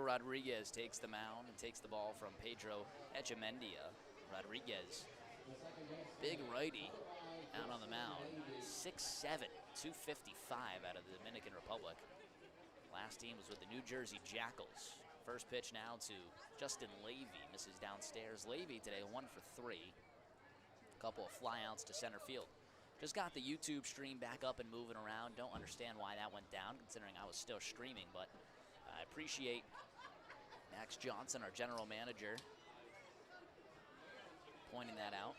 Rodriguez takes the mound and takes the ball from Pedro Echemendia. Rodriguez, big righty, out on the mound. 6'7", 255 out of the Dominican Republic. Last team was with the New Jersey Jackals. First pitch now to Justin Levy, misses downstairs. Levy today 1 for 3. A couple of flyouts to center field. Just got the YouTube stream back up and moving around. Don't understand why that went down, considering I was still streaming, but I appreciate Max Johnson, our general manager, pointing that out.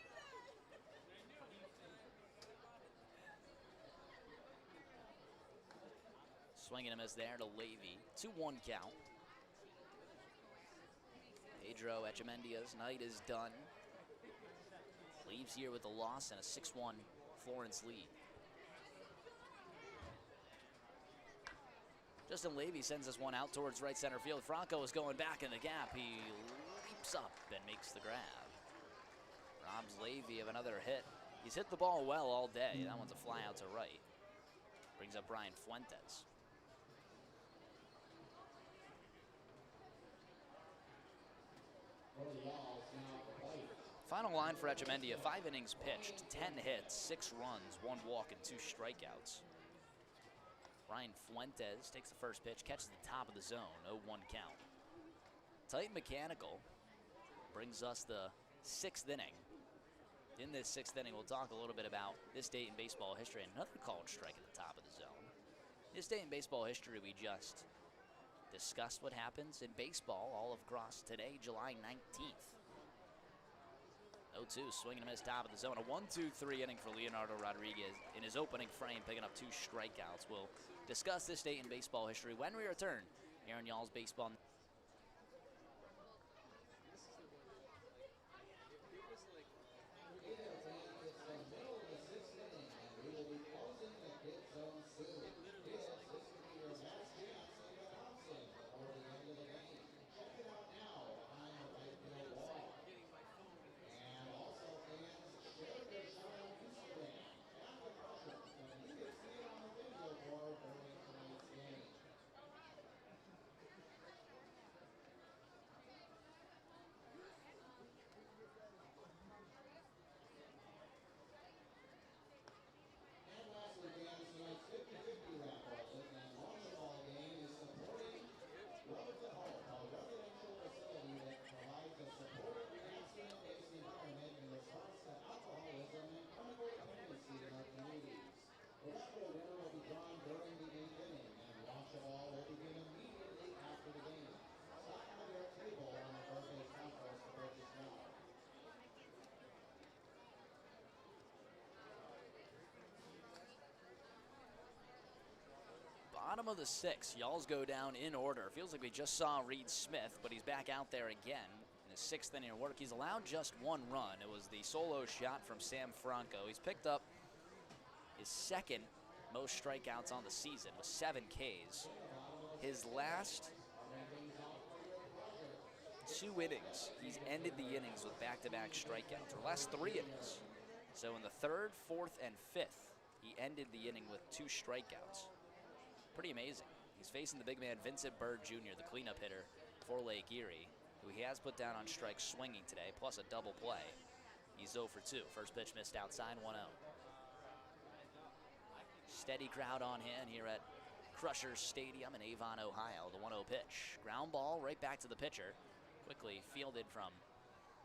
Swinging a miss there to Levy. 2-1 count. Pedro Echemendia's night is done. Leaves here with a loss and a 6-1 Florence lead. Justin Levy sends this one out towards right center field. Franco is going back in the gap. He leaps up and makes the grab. Robs Levy of another hit. He's hit the ball well all day. That one's a fly out to right. Brings up Brian Fuentes. Final line for Echemendia, 5 innings pitched, 10 hits, 6 runs, 1 walk, and 2 strikeouts. Brian Fuentes takes the first pitch, catches the top of the zone, 0-1 count. Tight mechanical brings us the 6th inning. In this 6th inning, we'll talk a little bit about this date in baseball history and another called strike at the top of the zone. This day in baseball history, we just discussed what happens in baseball all across today, July 19th. 0-2, swinging and miss, top of the zone. A 1-2-3 inning for Leonardo Rodriguez in his opening frame, picking up 2 strikeouts. We'll discuss this date in baseball history when we return here on Y'all's Baseball. Bottom of the 6th, Y'alls go down in order. Feels like we just saw Reed Smith, but he's back out there again in his 6th inning of work. He's allowed just 1 run. It was the solo shot from Sam Franco. He's picked up his 2nd most strikeouts on the season with 7 Ks. His last 2 innings, he's ended the innings with back-to-back strikeouts, or last 3 innings. So in the 3rd, 4th, and 5th, he ended the inning with 2 strikeouts. Pretty amazing. He's facing the big man Vincent Bird Jr., the cleanup hitter for Lake Erie, who he has put down on strike swinging today, plus a double play. He's 0 for 2. First pitch missed outside, 1-0. Steady crowd on hand here at Crushers Stadium in Avon, Ohio. The 1-0 pitch. Ground ball right back to the pitcher. Quickly fielded from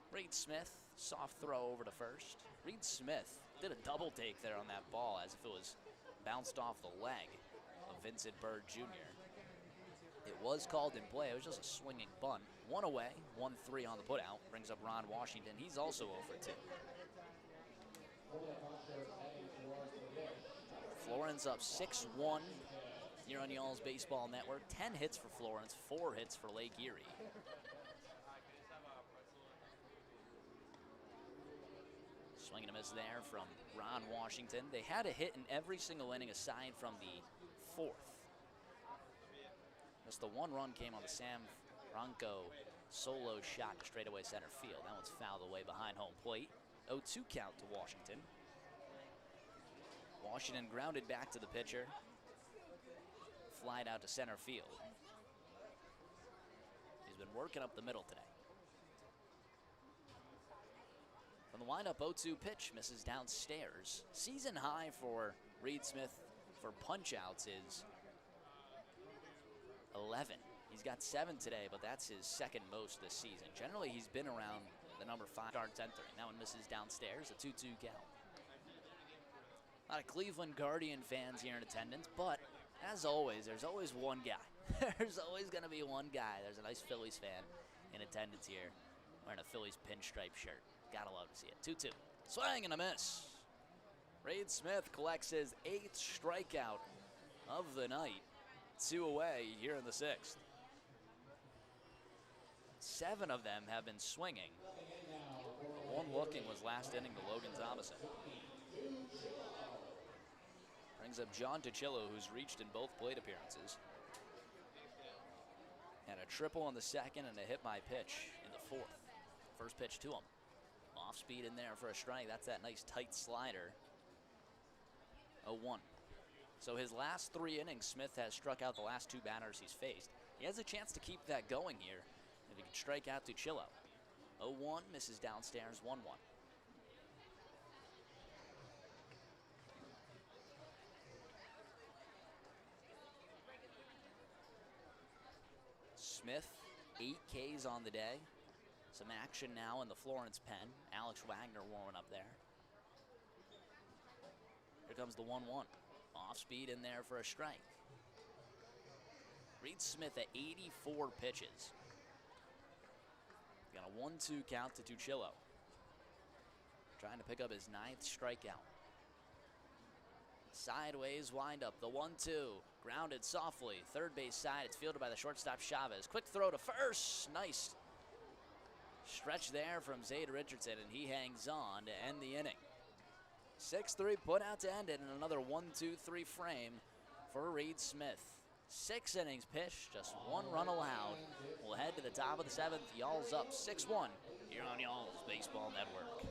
Reed Smith. Soft throw over to first. Reed Smith did a double take there on that ball as if it was bounced off the leg of Vincent Bird Jr. It was called in play. It was just a swinging bunt. 1 away, 1-3 on the putout. Brings up Ron Washington. He's also 0 for 2. Florence up 6-1 here on Y'all's Baseball Network. 10 hits for Florence, 4 hits for Lake Erie. Swing and a miss there from Ron Washington. They had a hit in every single inning aside from the 4th. Just the 1 run came on the Sam Franco solo shot to straightaway center field. That one's fouled away behind home plate. 0-2 count to Washington. Washington grounded back to the pitcher. Flied out to center field. working up the middle today. From the windup, 0-2 pitch, misses downstairs. Season high for Reed Smith for punch-outs is 11. He's got 7 today, but that's his second most this season. Generally, he's been around the number 5. Starts entering. That one misses downstairs, a 2-2 count. A lot of Cleveland Guardian fans here in attendance, but as always, there's always one guy. There's always going to be one guy. There's a nice Phillies fan in attendance here wearing a Phillies pinstripe shirt. Gotta love to see it. 2-2. Swing and a miss. Reed Smith collects his 8th strikeout of the night. 2 away here in the 6th. 7 of them have been swinging. One looking was last inning to Logan Thomason. Brings up John Ticillo, who's reached in both plate appearances. And a triple on the 2nd and a hit by pitch in the 4th. First pitch to him. Off speed in there for a strike. That's that nice tight slider. 0-1. So his last 3 innings, Smith has struck out the last 2 batters he's faced. He has a chance to keep that going here if he can strike out Ticillo. 0-1, misses downstairs, 1-1. Smith, 8 Ks on the day. Some action now in the Florence pen. Alex Wagner warming up there. Here comes the 1-1. Off speed in there for a strike. Reed Smith at 84 pitches. Got a 1-2 count to Ticillo. Trying to pick up his 9th strikeout. Sideways windup, the 1-2. Grounded softly. Third base side. It's fielded by the shortstop Chavez. Quick throw to first. Nice stretch there from Zade Richardson, and he hangs on to end the inning. 6-3 put out to end it, and another 1-2-3 frame for Reed Smith. 6 innings pitched, just 1 run allowed. We'll head to the top of the 7th. Y'all's up 6-1 here on Y'all's Baseball Network.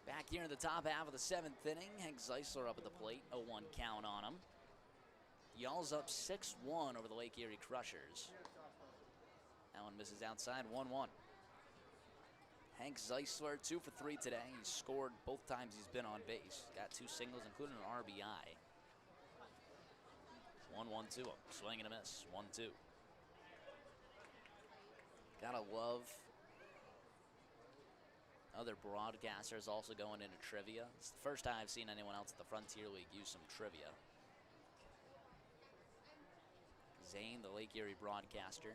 Back here in the top half of the 7th inning, Hank Zeisler up at the plate, 0-1 count on him. Y'all's up 6-1 over the Lake Erie Crushers. That one misses outside, 1-1. Hank Zeisler, 2 for 3 today. He's scored both times he's been on base. Got 2 singles, including an RBI. 1-1 to him. Swing and a miss, 1-2. Gotta love other broadcasters also going into trivia. It's the first time I've seen anyone else at the Frontier League use some trivia. Zane, the Lake Erie broadcaster.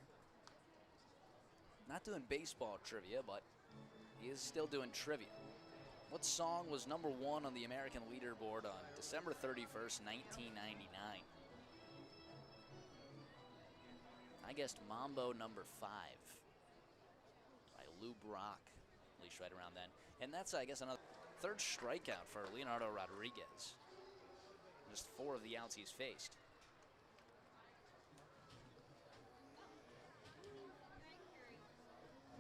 Not doing baseball trivia, but he is still doing trivia. What song was #1 on the American leaderboard on December 31st, 1999? I guessed Mambo #5 by Lou Brock, at least right around then. And that's, I guess, another third strikeout for Leonardo Rodriguez. Just 4 of the outs he's faced.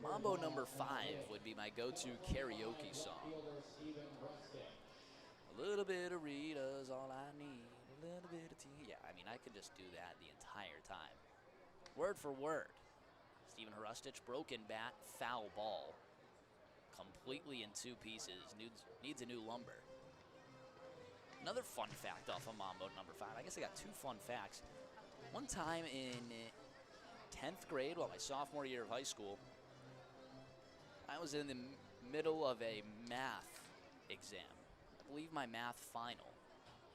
Mambo #5 would be my go-to karaoke song. A little bit of Rita's all I need, a little bit of tea. Yeah, I mean, I could just do that the entire time. Word for word. Stephen Hrustich, broken bat, foul ball. Completely in 2 pieces, needs a new lumber. Another fun fact off of Mambo #5. I guess I got 2 fun facts. One time in 10th grade, my sophomore year of high school, I was in the middle of a math exam. I believe my math final.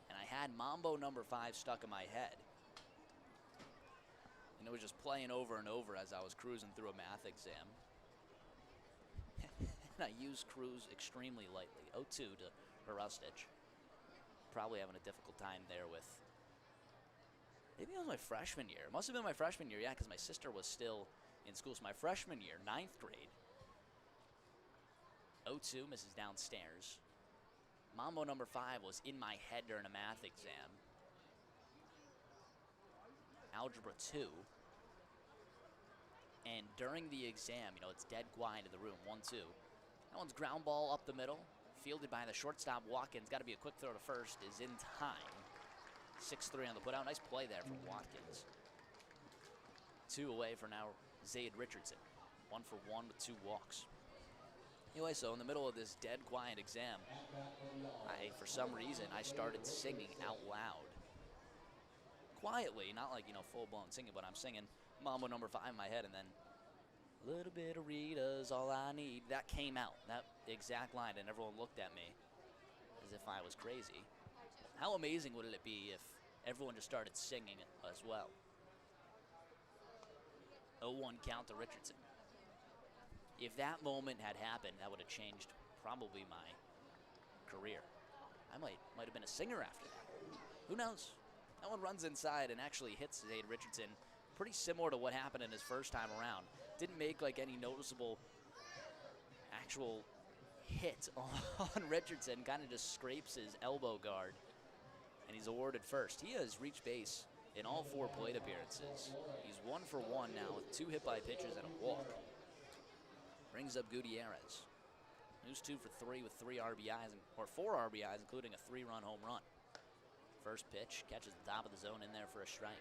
And I had Mambo #5 stuck in my head. And it was just playing over and over as I was cruising through a math exam. And I used cruise extremely lightly. 0-2 to Hrustich. Probably having a difficult time there with, maybe it was my freshman year. It must have been my freshman year, yeah, because my sister was still in school. So my freshman year, 9th grade. 0-2, misses downstairs. Mambo #5 was in my head during a math exam. Algebra 2. And during the exam, it's dead quiet in the room, 1-2. That one's ground ball up the middle, fielded by the shortstop Watkins. Got to be a quick throw to first, is in time. 6-3 on the putout. Nice play there from Watkins. 2 away for now Zade Richardson. 1 for 1 with 2 walks. Anyway, so in the middle of this dead quiet exam, for some reason, I started singing out loud. Quietly, not like, full-blown singing, but I'm singing Mambo #5 in my head, and then a little bit of Rita's all I need. That came out, that exact line, and everyone looked at me as if I was crazy. How amazing would it be if everyone just started singing it as well? 0-1 count to Richardson. If that moment had happened, that would have changed probably my career. I might have been a singer after that. Who knows? That one runs inside and actually hits Zade Richardson. Pretty similar to what happened in his first time around. Didn't make like any noticeable actual hit on Richardson. Kind of just scrapes his elbow guard. And he's awarded first. He has reached base in all 4 plate appearances. He's 1 for 1 now with 2 hit by pitches and a walk. Brings up Gutierrez. Who's 2 for 3 with 3 RBIs, or 4 RBIs, including a 3-run home run. First pitch, catches the top of the zone in there for a strike.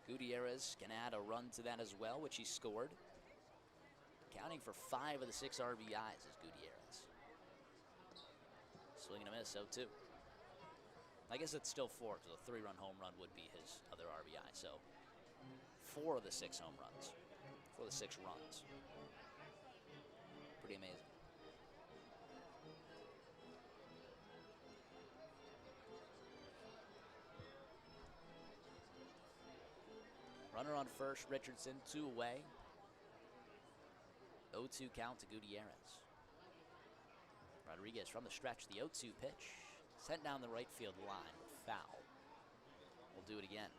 Gutierrez can add a run to that as well, which he scored. Counting for 5 of the 6 RBIs is Gutierrez. Swing and a miss, 0-2. I guess it's still 4, because a 3-run home run would be his other RBI, so 4 of the 6 home runs. 4 of the 6 runs. Pretty amazing. Runner on first, Richardson, 2 away. 0-2 count to Gutierrez. Rodriguez from the stretch, the 0-2 pitch. Sent down the right field line, foul. We'll do it again.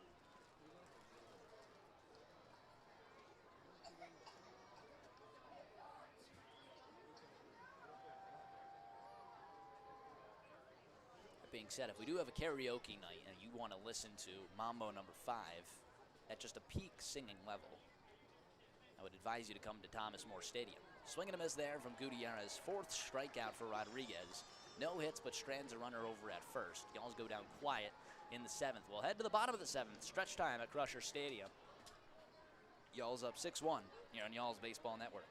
That being said, if we do have a karaoke night and you want to listen to Mambo #5 at just a peak singing level, I would advise you to come to Thomas More Stadium. Swing and a miss there from Gutierrez. 4th strikeout for Rodriguez. No hits, but strands a runner over at first. Y'alls go down quiet in the 7th. We'll head to the bottom of the 7th. Stretch time at Crusher Stadium. Y'alls up 6-1 here on Y'alls Baseball Network.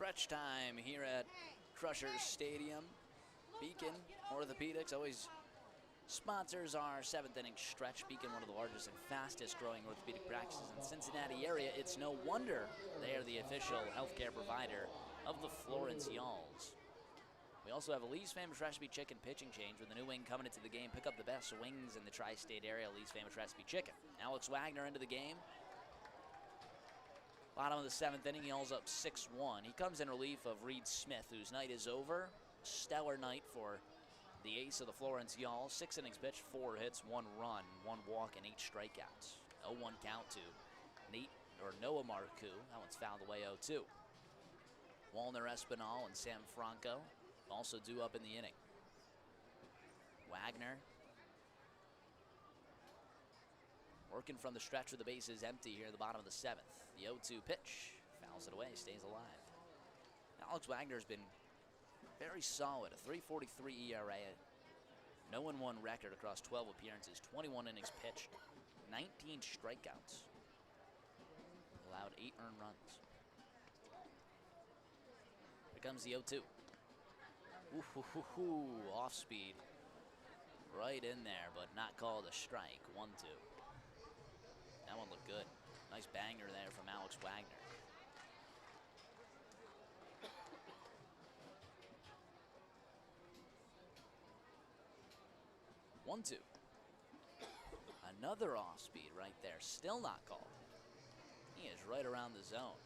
Stretch time here at Crushers Stadium. Beacon Orthopedics always sponsors our 7th inning stretch. Beacon, one of the largest and fastest growing orthopedic practices in the Cincinnati area. It's no wonder they are the official healthcare provider of the Florence Yalls. We also have a Lee's Famous Recipe Chicken pitching change with a new wing coming into the game. Pick up the best wings in the tri-state area, Lee's Famous Recipe Chicken. Alex Wagner into the game. Bottom of the 7th inning, Yalls up 6-1. He comes in relief of Reed Smith, whose night is over. Stellar night for the ace of the Florence Yalls. 6 innings pitched, 4 hits, 1 run, 1 walk, and 8 strikeouts. 0-1 count to Noah Marcoux. That one's fouled away 0-2. Walner Espinal and Sam Franco also due up in the inning. Wagner working from the stretch with the bases empty here at the bottom of the 7th. The 0-2 pitch, fouls it away, stays alive. Alex Wagner's been very solid, a 3.43 ERA, no 1-1 record across 12 appearances, 21 innings pitched, 19 strikeouts, allowed 8 earned runs. Here comes the 0-2. Off speed, right in there, but not called a strike. 1-2. That one looked good. Nice banger there from Alex Wagner. 1-2. Another off speed right there. Still not called. He is right around the zone.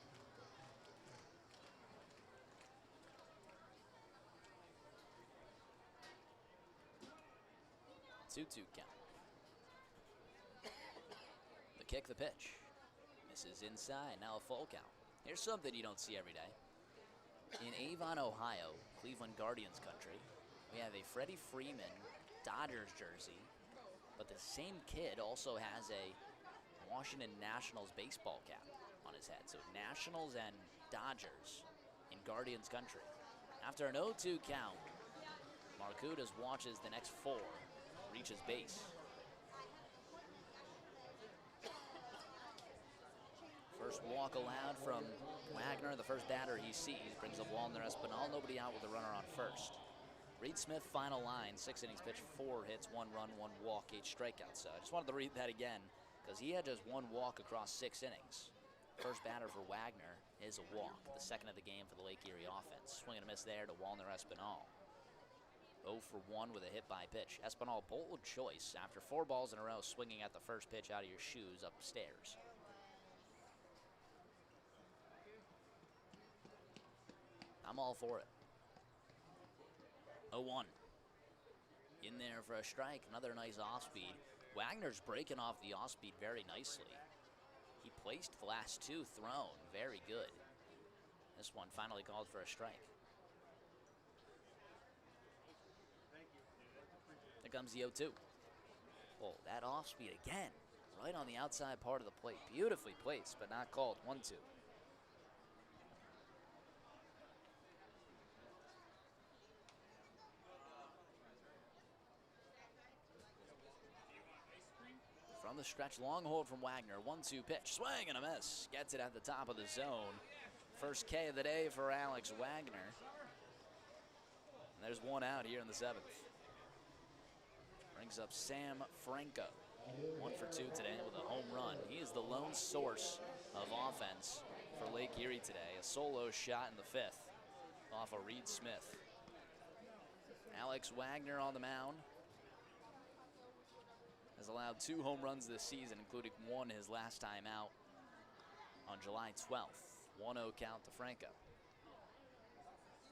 2-2 count. The kick, the pitch. Misses inside, now a full count. Here's something you don't see every day. In Avon, Ohio, Cleveland Guardians country, we have a Freddie Freeman Dodgers jersey, but the same kid also has a Washington Nationals baseball cap on his head. So Nationals and Dodgers in Guardians country. After an 0-2 count, Marcoux just watches the next 4 reaches base. First walk allowed from Wagner, the first batter he sees. Brings up Walner Espinal, nobody out with a runner on first. Reed Smith, final line, 6 innings pitched, 4 hits, 1 run, 1 walk, 8 strikeouts. So I just wanted to read that again because he had just 1 walk across 6 innings. First batter for Wagner is a walk, the second of the game for the Lake Erie offense. Swing and a miss there to Walner Espinal. 0 for 1 with a hit by pitch. Espinal, bold choice after 4 balls in a row, swinging at the first pitch out of your shoes upstairs. I'm all for it. 0-1. In there for a strike. Another nice off-speed. Wagner's breaking off the off-speed very nicely. He placed the last 2 thrown. Very good. This one finally called for a strike. There comes the 0-2. Oh, that off-speed again. Right on the outside part of the plate. Beautifully placed, but not called. 1-2. From the stretch, long hold from Wagner. 1-2 pitch, swing and a miss. Gets it at the top of the zone. First K of the day for Alex Wagner. And there's 1 out here in the 7th. Brings up Sam Franco. 1 for 2 today with a home run. He is the lone source of offense for Lake Erie today. A solo shot in the 5th off of Reed Smith. Alex Wagner on the mound. Has allowed 2 home runs this season, including 1 his last time out on July 12th. 1-0 count to Franco.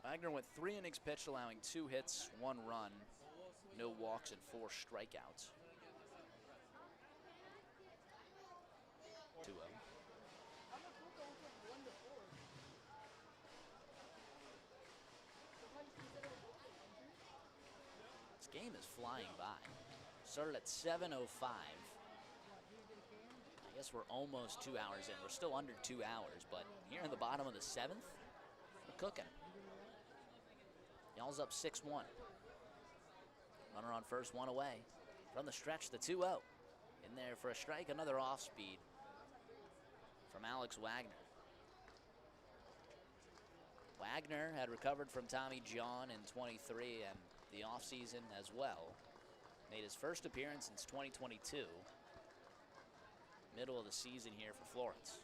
Wagner went 3 innings pitched, allowing 2 hits, 1 run, no walks, and 4 strikeouts. 2-0. This game is flying by. Started at 7:05. I guess we're almost 2 hours in. We're still under 2 hours, but here in the bottom of the 7th, we're cooking. Y'all's up 6-1. Runner on first, 1 away. From the stretch, the 2-0. In there for a strike, another off speed from Alex Wagner. Wagner had recovered from Tommy John in 23 and the offseason as well. Made his first appearance since 2022. Middle of the season here for Florence.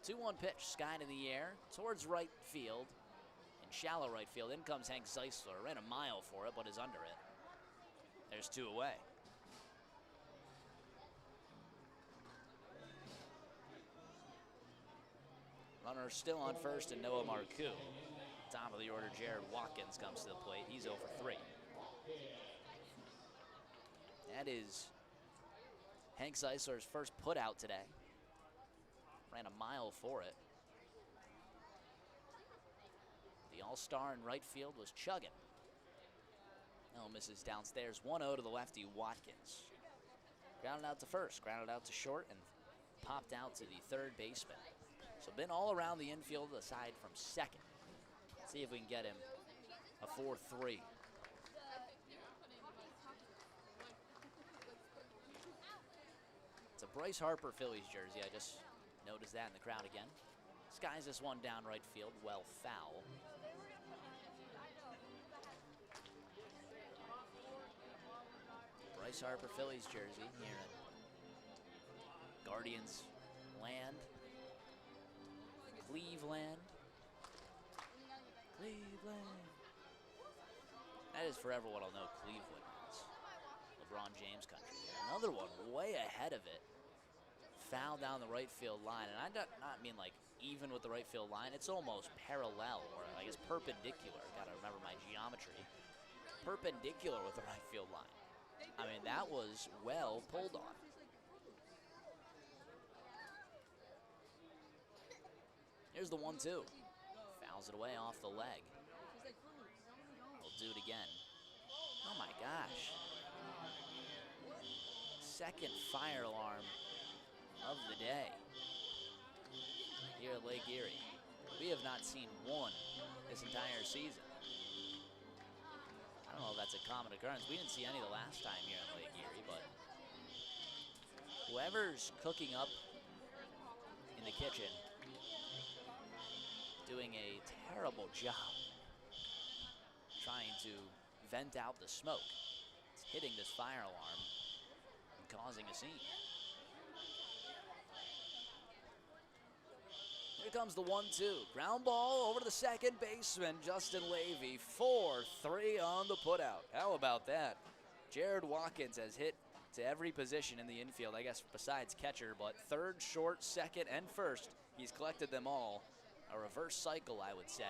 2-1 pitch, skied in the air towards right field. In shallow right field, in comes Hank Zeisler. Ran a mile for it, but is under it. There's 2 away. Runner still on first and Noah Marcoux. Top of the order, Jared Watkins comes to the plate. He's 0 for 3. That is Hank Zeisler's first put out today. Ran a mile for it. The all-star in right field was chugging. No misses downstairs. 1-0 to the lefty, Watkins. Grounded out to first, grounded out to short, and popped out to the third baseman. So been all around the infield aside from second. Let's see if we can get him a 4-3. It's a Bryce Harper Phillies jersey. I just noticed that in the crowd again. Skies this one down right field, well foul. Bryce Harper Phillies jersey here in Guardians land. Cleveland. That is forever what I'll know Cleveland is. LeBron James country. Another one way ahead of it. Foul down the right field line. And I do not mean like even with the right field line. It's almost parallel, or I guess perpendicular. Gotta remember my geometry. Perpendicular with the right field line. I mean, that was well pulled on. Here's the 1-2. Fouls it away off the leg. We'll do it again. Oh my gosh. Second fire alarm of the day here at Lake Erie. We have not seen one this entire season. I don't know if that's a common occurrence. We didn't see any the last time here in Lake Erie, but whoever's cooking up in the kitchen doing a terrible job trying to vent out the smoke. It's hitting this fire alarm and causing a scene. Here comes the 1-2. Ground ball over to the second baseman, Justin Levy. 4-3 on the putout. How about that? Jared Watkins has hit to every position in the infield, I guess besides catcher, but third, short, second, and first, he's collected them all. A reverse cycle, I would say.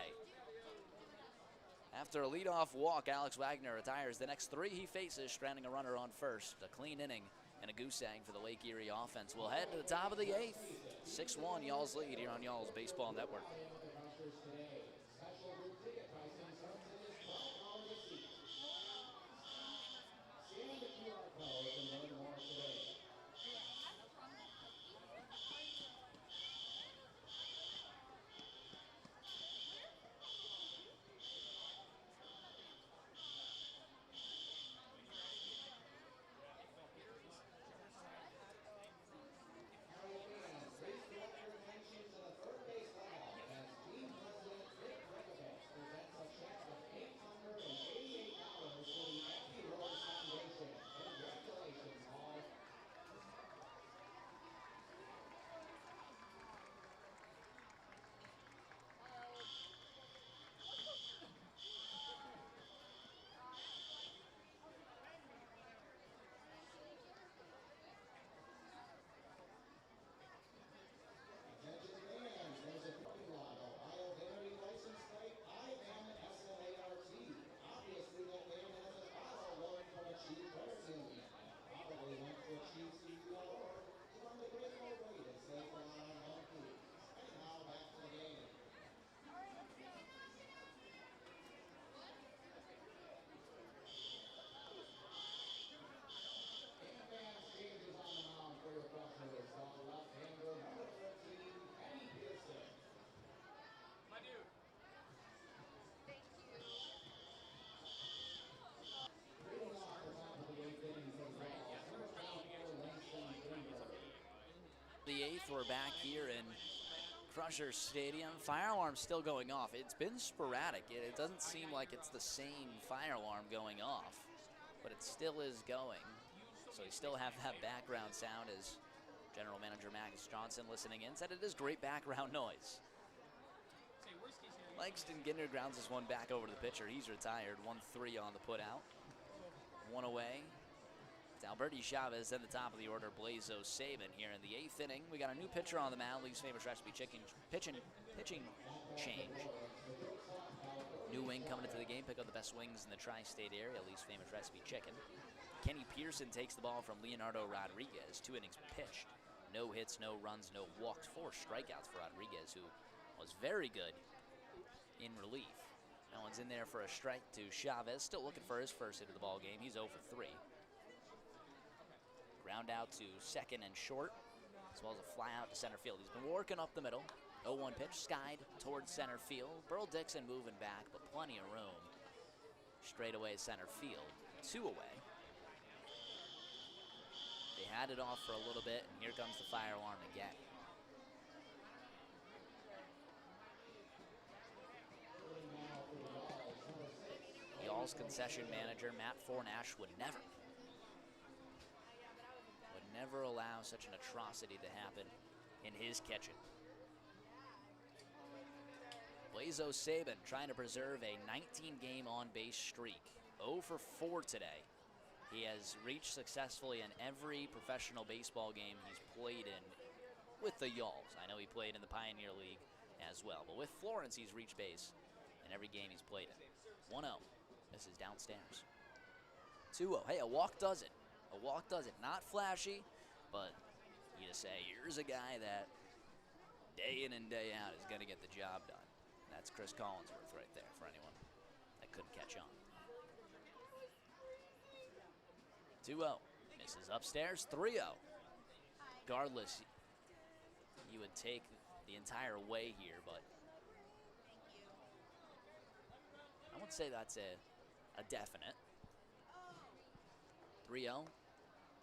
After a leadoff walk, Alex Wagner retires. The next 3 he faces, stranding a runner on first. A clean inning and a goose egg for the Lake Erie offense. We'll head to the top of the 8th. 6-1, y'all's lead here on y'all's Baseball Network. The 8th, we're back here in Crushers Stadium. Fire alarm still going off. It's been sporadic. It doesn't seem like it's the same fire alarm going off, but it still is going. So you still have that background sound as General Manager Max Johnson listening in said it is great background noise. Langston Ginder grounds this one back over to the pitcher. He's retired. 1-3 on the putout. One away. It's Alberti Chavez at the top of the order. Blazo Saban here in the 8th inning. We got a new pitcher on the mound. Lee's famous recipe pitching change. New wing coming into the game. Pick up the best wings in the tri-state area. Lee's famous recipe chicken. Kenny Pearson takes the ball from Leonardo Rodriguez. 2 innings pitched. No hits, no runs, no walks. 4 strikeouts for Rodriguez, who was very good in relief. That one's in there for a strike to Chavez. Still looking for his first hit of the ball game. He's 0 for 3. Ground out to second and short, as well as a fly out to center field. He's been working up the middle. 0-1 pitch, skied towards center field. Burl Dixon moving back, but plenty of room. Straight away center field. 2 away. They had it off for a little bit, and here comes the fire alarm again. Y'all's concession manager, Matt Fornash, would never allow such an atrocity to happen in his kitchen. Blazo Saban trying to preserve a 19-game on-base streak. 0 for 4 today. He has reached successfully in every professional baseball game he's played in with the Y'alls. I know he played in the Pioneer League as well, but with Florence, he's reached base in every game he's played in. 1-0. This is downstairs. 2-0. Hey, a walk does it. A walk does it. Not flashy, but you just say, here's a guy that day in and day out is going to get the job done. That's Chris Collinsworth right there for anyone that couldn't catch on. 2-0. Misses upstairs. 3-0. Regardless, you would take the entire way here, but I wouldn't say that's a definite. 3-0.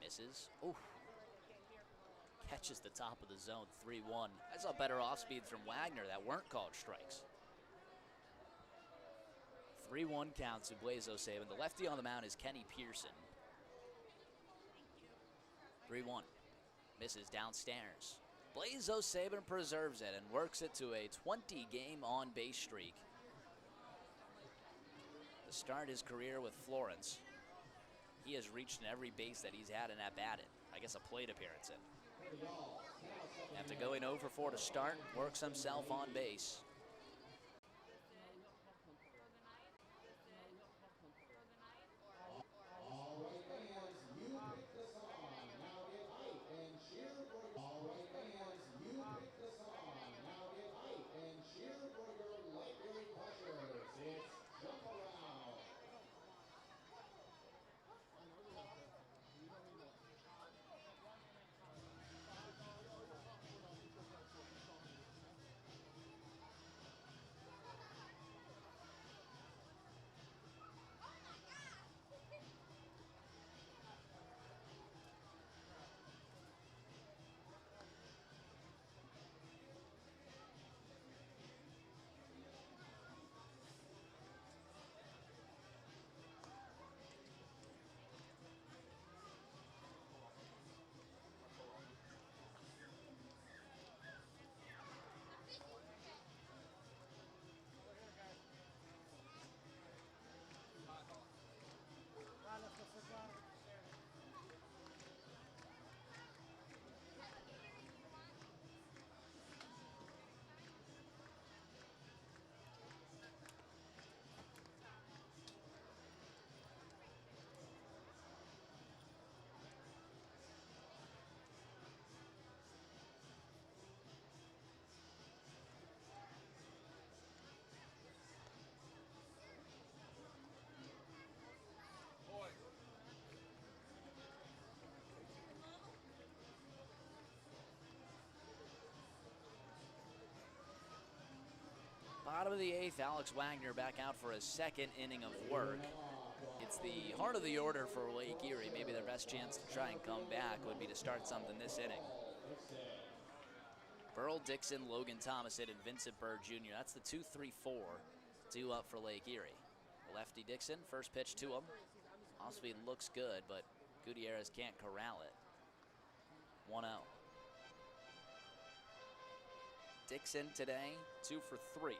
Misses. Ooh. Catches the top of the zone. 3-1. I saw better off speeds from Wagner that weren't called strikes. 3-1 counts to Blazo Saban. The lefty on the mound is Kenny Pearson. 3-1. Misses downstairs. Blazo Saban preserves it and works it to a 20-game on-base streak. To start his career with Florence, he has reached in every base that he's had an at-bat in. I guess a plate appearance in. After going 0 for 4 to start, works himself on base. Bottom of the 8th, Alex Wagner back out for a second inning of work. It's the heart of the order for Lake Erie. Maybe their best chance to try and come back would be to start something this inning. Burl Dixon, Logan Thomason, and Vincent Bird Jr. That's the 2-3-4 due up for Lake Erie. Lefty Dixon, first pitch to him. Off-speed looks good, but Gutierrez can't corral it. 1-0. Dixon today, 2 for 3.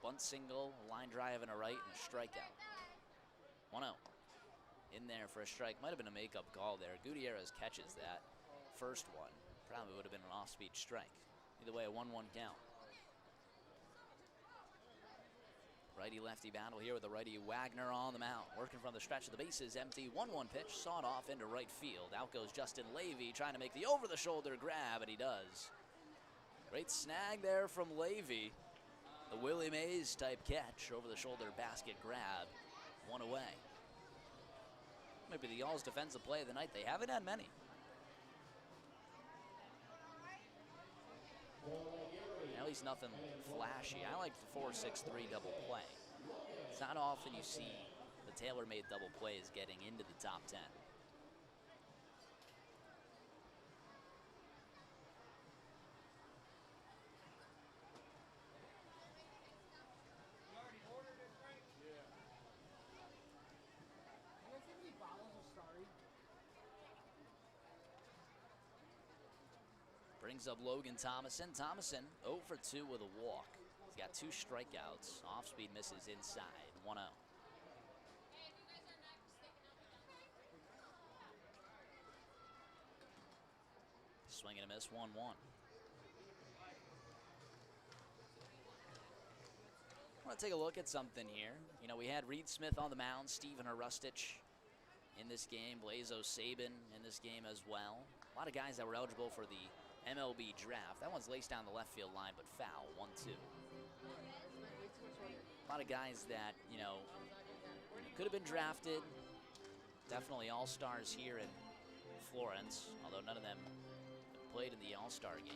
Bunt single, line drive, and a right, and a strikeout. 1-0. In there for a strike. Might have been a makeup call there. Gutierrez catches that first one. Probably would have been an off-speed strike. Either way, a 1-1 count. Righty-lefty battle here with the righty Wagner on the mound. Working from the stretch of the bases empty. 1-1 pitch, sawed off into right field. Out goes Justin Levy trying to make the over-the-shoulder grab, and he does. Great snag there from Levy. The Willie Mays type catch, over-the-shoulder basket grab. One away. Maybe the Y'all's defensive play of the night. They haven't had many. At least nothing flashy. I like the 4-6-3 double play. It's not often you see the tailor-made double plays getting into the top 10. Brings up Logan Thomason. Thomason 0 for 2 with a walk. He's got 2 strikeouts. Off-speed misses inside. 1-0. Swing and a miss. 1-1. I want to take a look at something here. You know, we had Reed Smith on the mound, Steven Arustich in this game, Blazo Sabin in this game as well. A lot of guys that were eligible for the MLB draft. That one's laced down the left field line, but foul. 1-2. A lot of guys that, you know, could have been drafted. Definitely all-stars here in Florence, although none of them played in the all-star game.